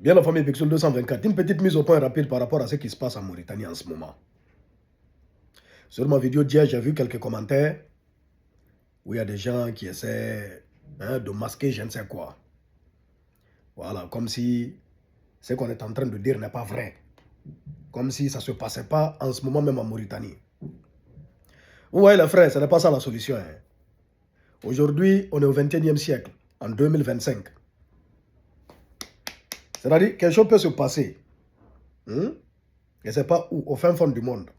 Bien la famille Pixel 224, une petite mise au point rapide par rapport à ce qui se passe en Mauritanie en ce moment. Sur ma vidéo d'hier, j'ai vu quelques commentaires où il y a des gens qui essaient de masquer je ne sais quoi. Voilà, comme si ce qu'on est en train de dire n'est pas vrai. Comme si ça ne se passait pas en ce moment même en Mauritanie. Vous voyez les frères, ce n'est pas ça la solution. Aujourd'hui, on est au 21e siècle, en 2025. C'est-à-dire, quelque chose peut se passer. Et je ne sais pas où, au fin fond du monde.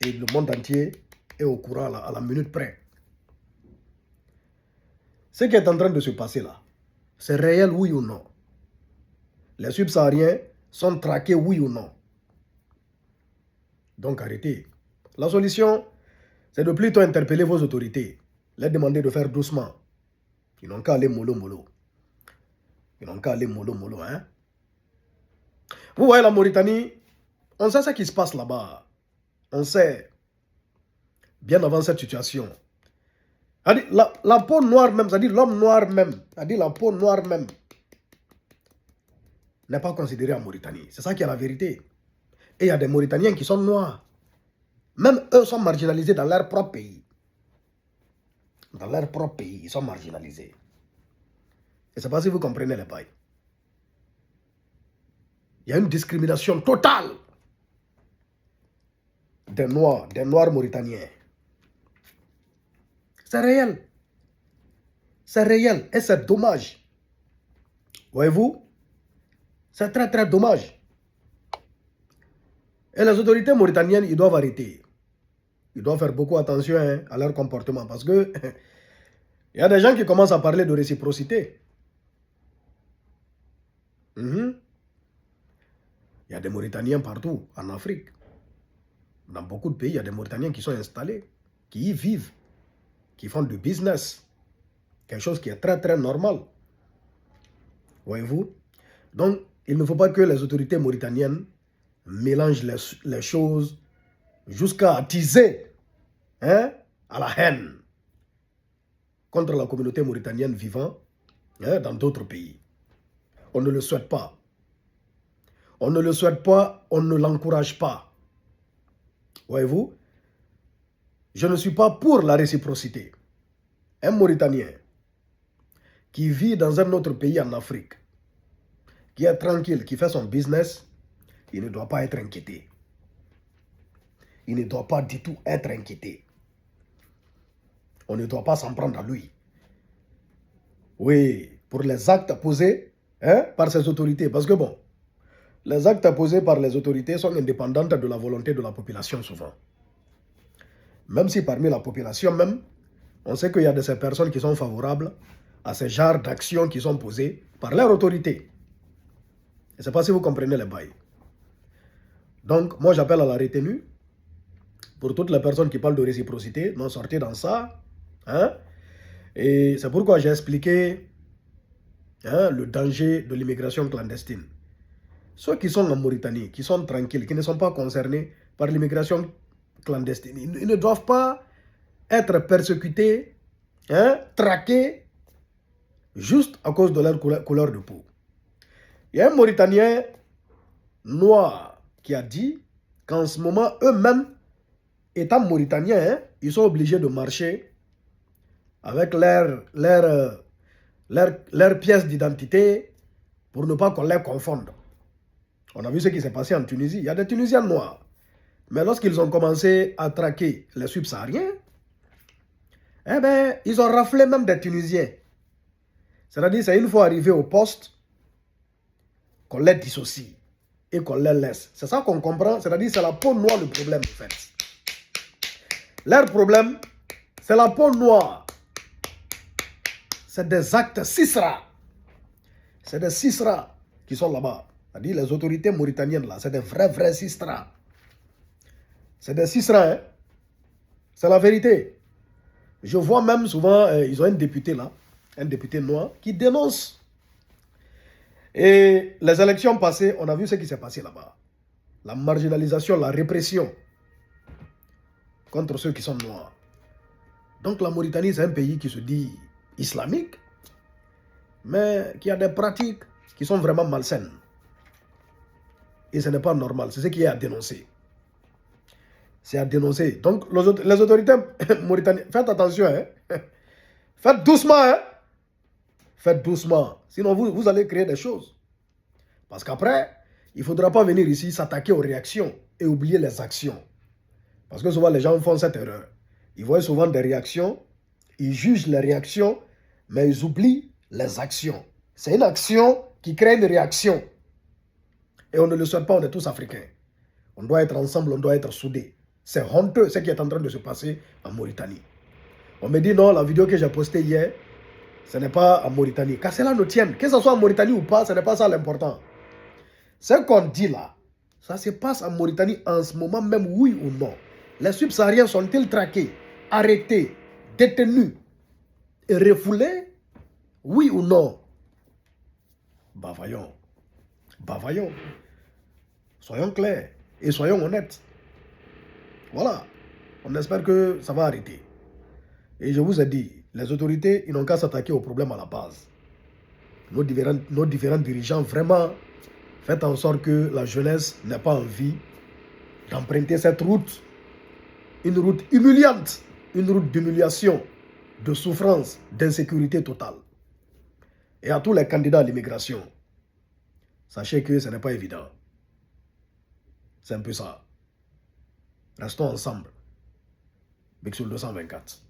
Et le monde entier est au courant à la minute près. Ce qui est en train de se passer là, c'est réel oui ou non? Les subsahariens sont traqués oui ou non? Donc arrêtez. La solution, c'est de plutôt interpeller vos autorités, les demander de faire doucement. Ils n'ont qu'à aller mollo mollo. Ils n'ont qu'à aller mollo mollo, hein. Vous voyez la Mauritanie, on sait ce qui se passe là-bas. On sait, bien avant cette situation. La peau noire même, c'est-à-dire l'homme noir même, c'est-à-dire la peau noire même, n'est pas considérée en Mauritanie. C'est ça qui est la vérité. Et il y a des Mauritaniens qui sont noirs. Même eux sont marginalisés dans leur propre pays. Dans leur propre pays, ils sont marginalisés. Je ne sais pas si vous comprenez les bails. Il y a une discrimination totale des Noirs Mauritaniens. C'est réel. C'est réel et c'est dommage. Voyez-vous? C'est très très dommage. Et les autorités mauritaniennes, ils doivent arrêter. Ils doivent faire beaucoup attention à leur comportement parce que il y a des gens qui commencent à parler de réciprocité. Il y a des Mauritaniens partout en Afrique. Dans beaucoup de pays, il y a des Mauritaniens qui sont installés, qui y vivent, qui font du business. Quelque chose qui est très très normal. Voyez-vous? Donc, il ne faut pas que les autorités mauritaniennes mélangent les choses jusqu'à attiser à la haine contre la communauté mauritanienne vivant dans d'autres pays. On ne le souhaite pas. On ne le souhaite pas, on ne l'encourage pas. Voyez-vous? Je ne suis pas pour la réciprocité. Un Mauritanien qui vit dans un autre pays en Afrique, qui est tranquille, qui fait son business, il ne doit pas être inquiété. Il ne doit pas du tout être inquiété. On ne doit pas s'en prendre à lui. Oui, pour les actes posés par ces autorités. Parce que bon, les actes posés par les autorités sont indépendants de la volonté de la population souvent. Même si parmi la population même, on sait qu'il y a de ces personnes qui sont favorables à ce genre d'actions qui sont posées par leur autorité. Je ne sais pas si vous comprenez les bails. Donc, moi j'appelle à la retenue pour toutes les personnes qui parlent de réciprocité, non sortir dans ça. Et c'est pourquoi j'ai expliqué le danger de l'immigration clandestine. Ceux qui sont en Mauritanie, qui sont tranquilles, qui ne sont pas concernés par l'immigration clandestine, ils ne doivent pas être persécutés, traqués, juste à cause de leur couleur de peau. Il y a un Mauritanien noir qui a dit qu'en ce moment, eux-mêmes, étant Mauritaniens, ils sont obligés de marcher avec leur pièce d'identité pour ne pas qu'on les confonde. On a vu ce qui s'est passé en Tunisie. Il y a des Tunisiens noirs. Mais lorsqu'ils ont commencé à traquer les subsahariens, eh bien, ils ont raflé même des Tunisiens. C'est-à-dire, c'est une fois arrivé au poste qu'on les dissocie et qu'on les laisse. C'est ça qu'on comprend. C'est-à-dire, c'est la peau noire le problème, en fait. Leur problème, c'est la peau noire. C'est des actes cisra. C'est des cisra qui sont là-bas. C'est-à-dire, les autorités mauritaniennes, là, c'est des vrais cisra. C'est des cisra, C'est la vérité. Je vois même souvent, ils ont un député là, un député noir, qui dénonce. Et les élections passées, on a vu ce qui s'est passé là-bas. La marginalisation, la répression contre ceux qui sont noirs. Donc la Mauritanie, c'est un pays qui se dit islamique, mais qui a des pratiques qui sont vraiment malsaines. Et ce n'est pas normal, c'est ce qui est à dénoncer. C'est à dénoncer. Donc, les autorités mauritaniennes, faites attention, hein. Faites doucement, hein. Faites doucement. Sinon, vous allez créer des choses. Parce qu'après, il ne faudra pas venir ici s'attaquer aux réactions et oublier les actions. Parce que souvent, les gens font cette erreur. Ils voient souvent des réactions, ils jugent les réactions, mais ils oublient les actions. C'est une action qui crée une réaction. Et on ne le souhaite pas, on est tous africains. On doit être ensemble, on doit être soudés. C'est honteux ce qui est en train de se passer en Mauritanie. On me dit non, la vidéo que j'ai postée hier, ce n'est pas en Mauritanie. Qu'à cela nous tienne, que ce soit en Mauritanie ou pas, ce n'est pas ça l'important. Ce qu'on dit là, ça se passe en Mauritanie en ce moment même, oui ou non. Les subsahariens sont-ils traqués, arrêtés, détenus et refoulés, oui ou non? Bah voyons. Bah voyons. Soyons clairs et soyons honnêtes. Voilà. On espère que ça va arrêter. Et je vous ai dit, les autorités, ils n'ont qu'à s'attaquer au problème à la base. Nos différents dirigeants, vraiment, faites en sorte que la jeunesse n'ait pas envie d'emprunter cette route. Une route humiliante, une route d'humiliation, de souffrance, d'insécurité totale. Et à tous les candidats à l'immigration, sachez que ce n'est pas évident. C'est un peu ça. Restons ensemble. Bixul 224.